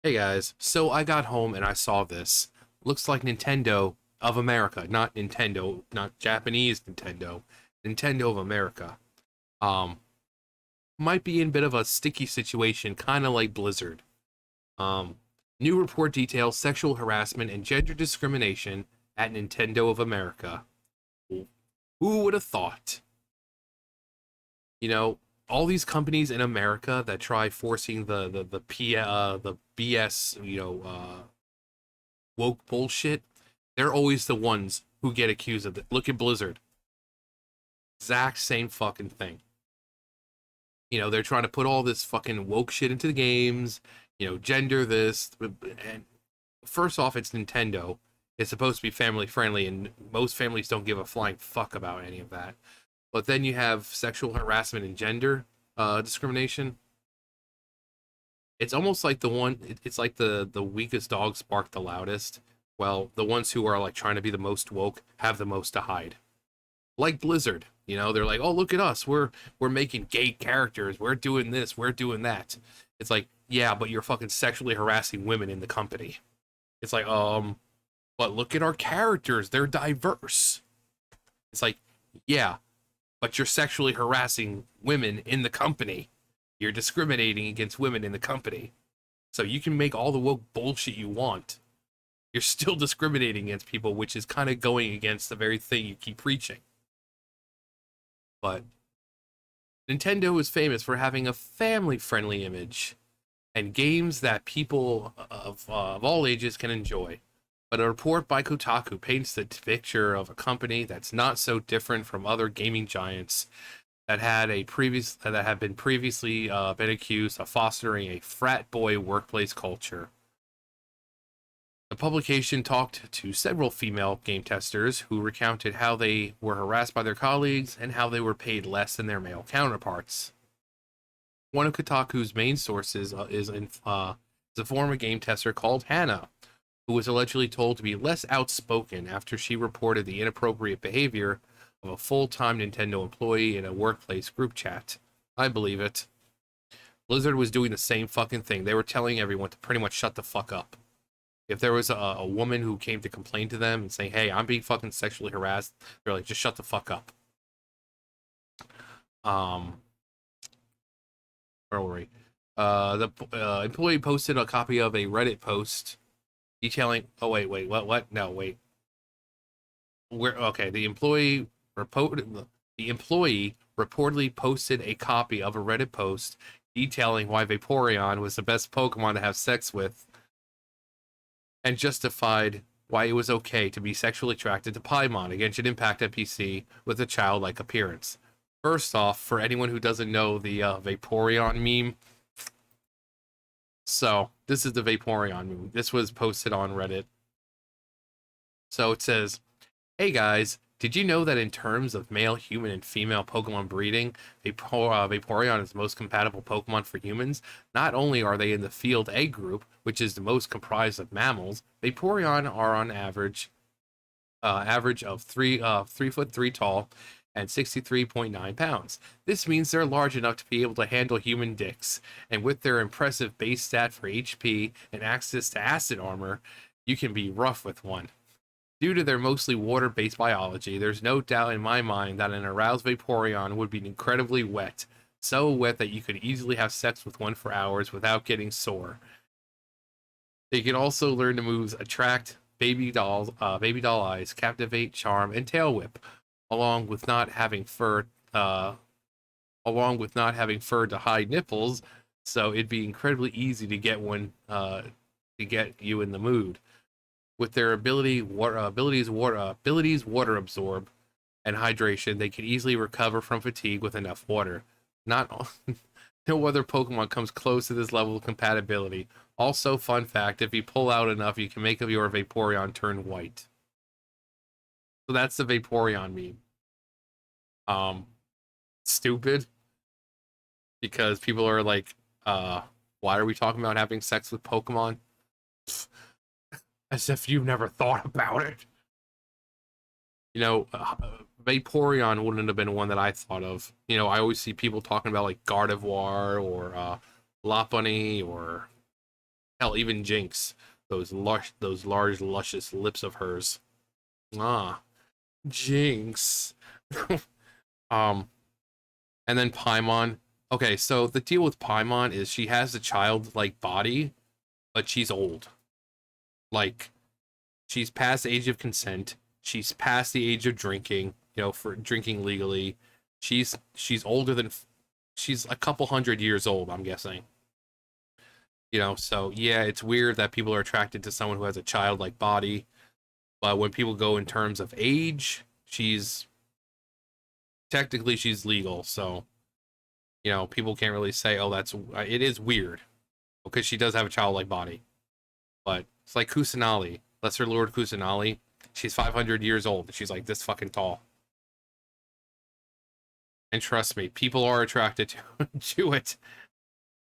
Hey guys, so I got home and I saw this. Looks like Nintendo of America, not Nintendo, not Japanese Nintendo, Nintendo of America. Um, might be in a bit of a sticky situation, kind of like Blizzard. Um, New report details sexual harassment and gender discrimination at Nintendo of America. Who would have thought? You know, all these companies in America that try forcing the BS, woke bullshit, they're always the ones who get accused of it. Look at Blizzard. Exact same fucking thing. They're trying to put all this fucking woke shit into the games, gender this. And first off, it's Nintendo. It's supposed to be family friendly, and most families don't give a flying fuck about any of that. But then you have sexual harassment and gender discrimination. It's almost like it's like the weakest dogs bark the loudest. Well, the ones who are like trying to be the most woke have the most to hide. Like Blizzard, they're like, "Oh, look at us. We're making gay characters. We're doing this, we're doing that." It's like, "Yeah, but you're fucking sexually harassing women in the company." It's like, but look at our characters. They're diverse." It's like, "Yeah, but you're sexually harassing women in the company. You're discriminating against women in the company. So you can make all the woke bullshit you want. You're still discriminating against people, which is kind of going against the very thing you keep preaching." But Nintendo is famous for having a family-friendly image and games that people of all ages can enjoy. But a report by Kotaku paints the picture of a company that's not so different from other gaming giants that have been previously been accused of fostering a frat boy workplace culture. The publication talked to several female game testers who recounted how they were harassed by their colleagues and how they were paid less than their male counterparts. One of Kotaku's main sources is a former game tester called Hannah, who was allegedly told to be less outspoken after she reported the inappropriate behavior of a full-time Nintendo employee in a workplace group chat. I believe it. Blizzard was doing the same fucking thing. They were telling everyone to pretty much shut the fuck up. If there was a woman who came to complain to them and say, "Hey, I'm being fucking sexually harassed," they're like, "Just shut the fuck up." Um, where were we? The employee posted a copy of a Reddit post detailing. Oh wait, what? No, wait. Where? Okay, the employee reportedly posted a copy of a Reddit post detailing why Vaporeon was the best Pokemon to have sex with, and justified why it was okay to be sexually attracted to Paimon, a Genshin Impact NPC with a childlike appearance. First off, for anyone who doesn't know the Vaporeon meme, so this is the Vaporeon meme. This was posted on Reddit. So it says, "Hey guys, did you know that in terms of male, human, and female Pokemon breeding, Vaporeon is the most compatible Pokemon for humans? Not only are they in the Field A group, which is the most comprised of mammals, Vaporeon are on average of 3 foot 3 tall and 63.9 pounds. This means they're large enough to be able to handle human dicks, and with their impressive base stat for HP and access to acid armor, you can be rough with one. Due to their mostly water-based biology, there's no doubt in my mind that an aroused Vaporeon would be incredibly wet, so wet that you could easily have sex with one for hours without getting sore. They can also learn the moves Attract, Baby Doll Eyes, Captivate, Charm, and Tail Whip, along with not having fur, uh, along with not having fur to hide nipples. So it'd be incredibly easy to get one to get you in the mood. With their abilities water absorb and hydration, they can easily recover from fatigue with enough water. Not no other Pokemon comes close to this level of compatibility. Also, fun fact, if you pull out enough, you can make your Vaporeon turn white. So that's the Vaporeon meme. Um, Stupid, because people are like, why are we talking about having sex with Pokemon? As if you've never thought about it. You know, Vaporeon wouldn't have been one that I thought of. I always see people talking about like Gardevoir or Lopunny or Hell, even Jinx, those large, luscious lips of hers. Ah, Jinx. um, and then Paimon. Okay, so the deal with Paimon is she has a childlike body, but she's old. Like, she's past the age of consent. She's past the age of drinking, for drinking legally. She's older than she's a couple hundred years old, I'm guessing. So yeah, it's weird that people are attracted to someone who has a childlike body, but when people go in terms of age, she's technically she's legal, so people can't really say, "Oh, that's it is weird," because she does have a childlike body. But it's like Kusanali, Lesser Lord Kusanali. She's 500 years old. She's like this fucking tall. And trust me, people are attracted to it.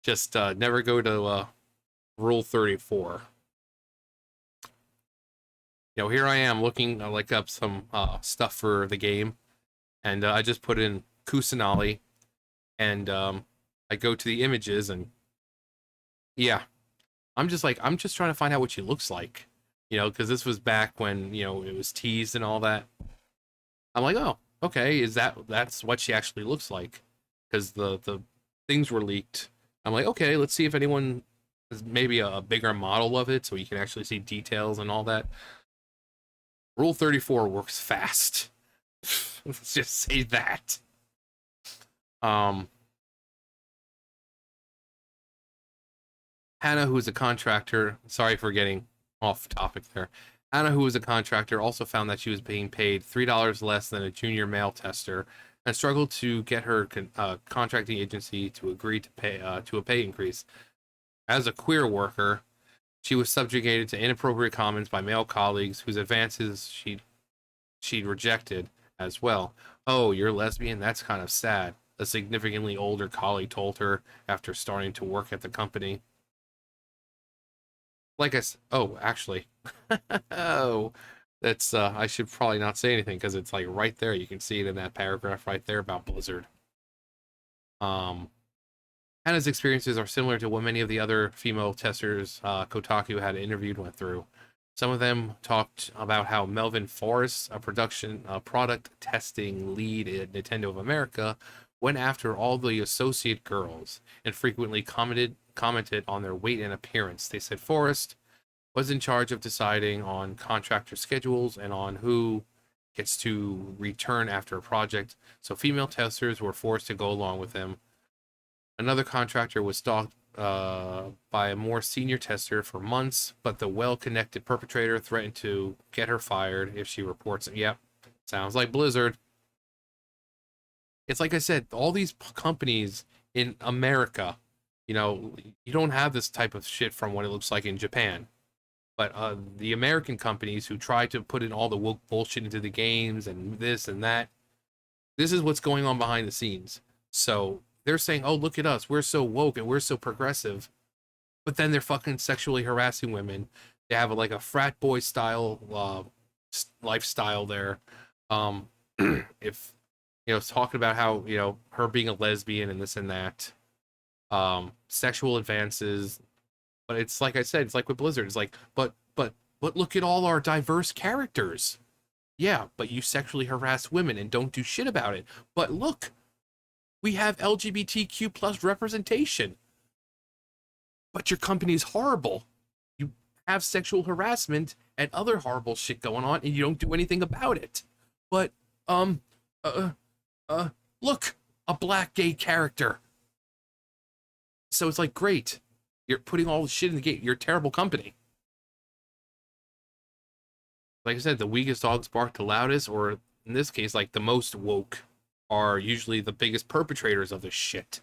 Just never go to Rule 34. Here I am looking like up some stuff for the game, and I just put in Kusanali, and I go to the images, and yeah, I'm just trying to find out what she looks like, because this was back when it was teased and all that. I'm like, oh, okay, that's what she actually looks like, because the things were leaked. I'm like, okay, let's see if anyone is maybe a bigger model of it, so you can actually see details and all that. Rule 34 works fast. Let's just say that. Um, Hannah, who is a contractor, sorry for getting off topic there. Hannah, who was a contractor, also found that she was being paid $3 less than a junior male tester and struggled to get her contracting agency to agree to a pay increase. As a queer worker, she was subjugated to inappropriate comments by male colleagues whose advances she'd rejected as well. Oh, you're lesbian? That's kind of sad, a significantly older colleague told her after starting to work at the company. Like I said, oh, actually, oh, that's I should probably not say anything because it's like right there. You can see it in that paragraph right there about Blizzard. Um, Hannah's experiences are similar to what many of the other female testers Kotaku had interviewed went through. Some of them talked about how Melvin Forrest, a product testing lead at Nintendo of America, went after all the associate girls and frequently commented on their weight and appearance. They said Forrest was in charge of deciding on contractor schedules and on who gets to return after a project, so female testers were forced to go along with him. Another contractor was stalked by a more senior tester for months, but the well-connected perpetrator threatened to get her fired if she reports it. Yep, sounds like Blizzard. It's like I said, all these companies in America, you don't have this type of shit from what it looks like in Japan. But the American companies who try to put in all the woke bullshit into the games and this and that, this is what's going on behind the scenes. So they're saying, "Oh, look at us, we're so woke and we're so progressive," but then they're fucking sexually harassing women. They have like a frat boy style lifestyle there. Um, if talking about how her being a lesbian and this and that, sexual advances. But it's like I said, it's like with Blizzard. It's like, but look at all our diverse characters. Yeah, but you sexually harass women and don't do shit about it. But look, we have LGBTQ plus representation. But your company is horrible. You have sexual harassment and other horrible shit going on, and you don't do anything about it. But um, uh, look, a black gay character. So it's like, great, you're putting all the shit in the game. You're a terrible company. Like I said, the weakest dogs bark the loudest, or in this case, like the most woke, are usually the biggest perpetrators of this shit.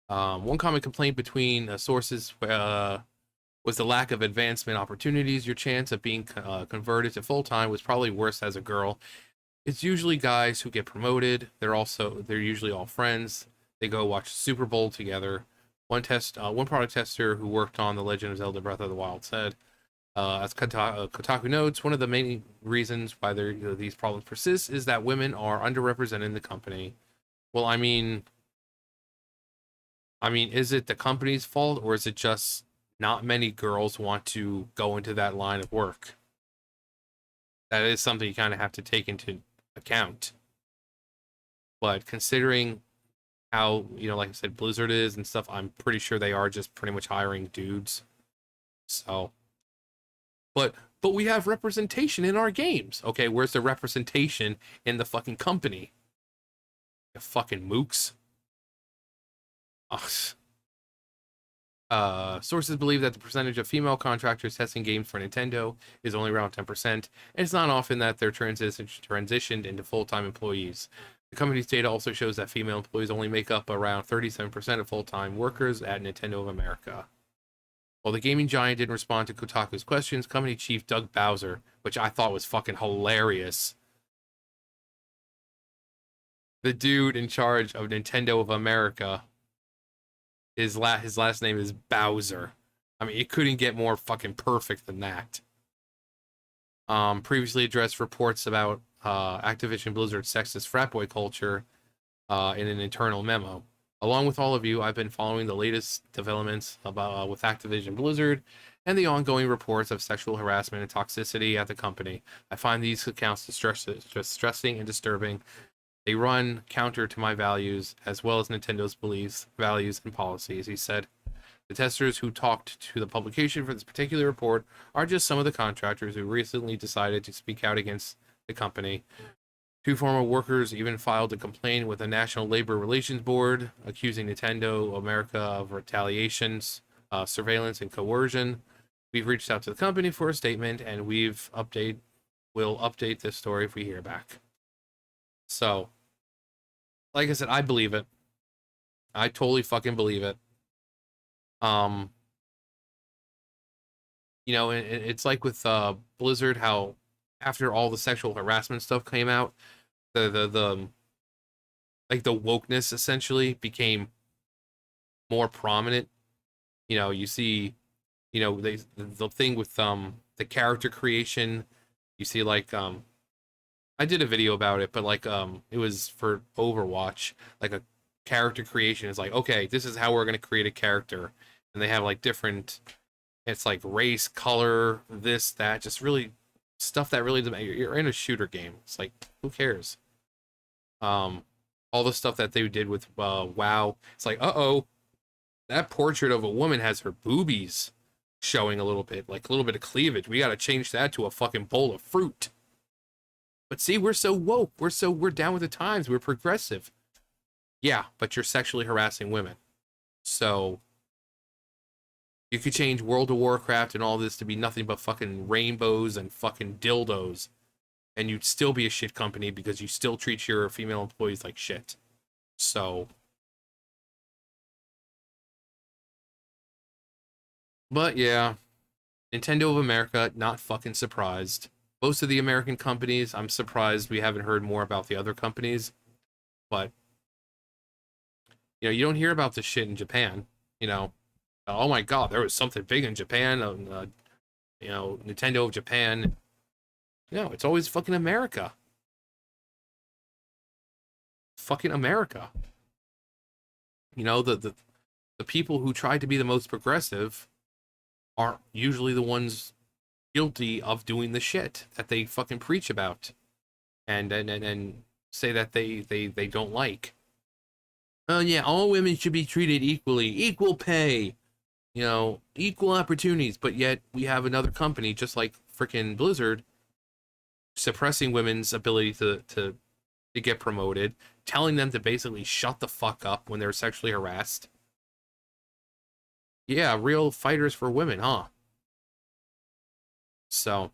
One common complaint between sources was the lack of advancement opportunities. Your chance of being converted to full time was probably worse as a girl. It's usually guys who get promoted. They're usually all friends. They go watch Super Bowl together. One product tester who worked on The Legend of Zelda: Breath of the Wild said, as Kotaku notes, one of the main reasons why these problems persist is that women are underrepresented in the company. Well, I mean, I mean, is it the company's fault or is it just not many girls want to go into that line of work? That is something you kind of have to take into account. But considering how, like I said, Blizzard is and stuff, I'm pretty sure they are just pretty much hiring dudes. So, but we have representation in our games. Okay, where's the representation in the fucking company? You fucking mooks. Ugh. Sources believe that the percentage of female contractors testing games for Nintendo is only around 10%, and it's not often that they're transitioned into full-time employees. The company's data also shows that female employees only make up around 37% of full-time workers at Nintendo of America. While the gaming giant didn't respond to Kotaku's questions, company chief Doug Bowser, which I thought was fucking hilarious, the dude in charge of Nintendo of America, his last name is Bowser. I mean, it couldn't get more fucking perfect than that. Previously addressed reports about Activision Blizzard's sexist frat boy culture in an internal memo. Along with all of you, I've been following the latest developments about with Activision Blizzard and the ongoing reports of sexual harassment and toxicity at the company. I find these accounts distressing and disturbing. They run counter to my values, as well as Nintendo's beliefs, values, and policies, he said. The testers who talked to the publication for this particular report are just some of the contractors who recently decided to speak out against the company. 2 former workers even filed a complaint with the National Labor Relations Board, accusing Nintendo America of retaliations, surveillance, and coercion. We've reached out to the company for a statement, and we'll update this story if we hear back. So, like I said, I believe it. I totally fucking believe it. It's like with Blizzard, how after all the sexual harassment stuff came out, the like the wokeness essentially became more prominent. You see, the thing with the character creation. You see, like, I did a video about it, but like it was for Overwatch. Like a character creation is like, okay, this is how we're gonna create a character, and they have like different. It's like race, color, this, that, just really stuff that really doesn't. You're in a shooter game. It's like, who cares? All the stuff that they did with WoW. It's like, uh-oh, that portrait of a woman has her boobies showing a little bit, like a little bit of cleavage. We got to change that to a fucking bowl of fruit. But see, we're so woke. We're down with the times. We're progressive. Yeah, but you're sexually harassing women. So you could change World of Warcraft and all this to be nothing but fucking rainbows and fucking dildos, and you'd still be a shit company because you still treat your female employees like shit. So, but yeah, Nintendo of America, not fucking surprised. Most of the American companies, I'm surprised we haven't heard more about the other companies, but you don't hear about this shit in Japan. Oh my god, there was something big in Japan. Nintendo of Japan. No, it's always fucking America. Fucking America. The people who try to be the most progressive are usually the ones guilty of doing the shit that they fucking preach about and say that they don't like. Oh yeah, all women should be treated equally, equal pay, equal opportunities. But yet we have another company just like freaking Blizzard suppressing women's ability to get promoted, telling them to basically shut the fuck up when they're sexually harassed. Yeah, real fighters for women, huh? So,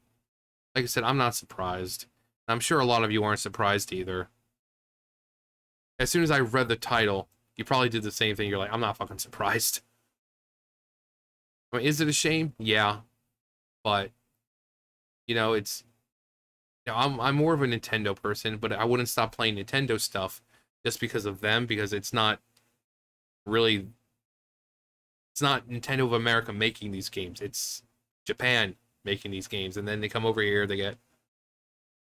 like I said, I'm not surprised. I'm sure a lot of you aren't surprised either. As soon as I read the title, you probably did the same thing. You're like, I'm not fucking surprised. I mean, is it a shame? Yeah, but it's I'm more of a Nintendo person, but I wouldn't stop playing Nintendo stuff just because of them, because really it's not Nintendo of America making these games. It's Japan making these games, and then they come over here, they get,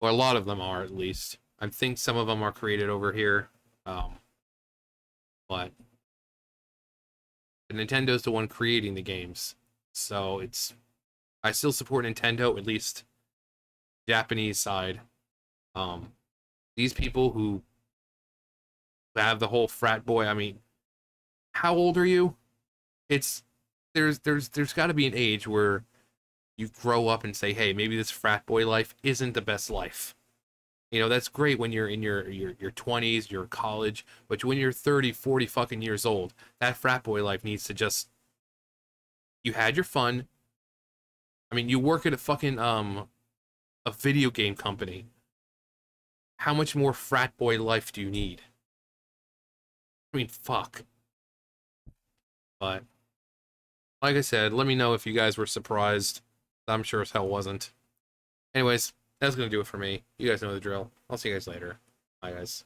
or a lot of them are at least. I think some of them are created over here, but but Nintendo's the one creating the games. So I still support Nintendo, at least Japanese side. These people who have the whole frat boy, I mean, how old are you? It's there's got to be an age where you grow up and say, hey, maybe this frat boy life isn't the best life. You know, that's great when you're in your 20s, you're in college, but when you're 30, 40 fucking years old, that frat boy life needs to just, you had your fun. I mean, you work at a fucking a video game company. How much more frat boy life do you need? I mean, fuck. But like I said, let me know if you guys were surprised. I'm sure as hell wasn't. Anyways, that's gonna do it for me. You guys know the drill. I'll see you guys later. Bye, guys.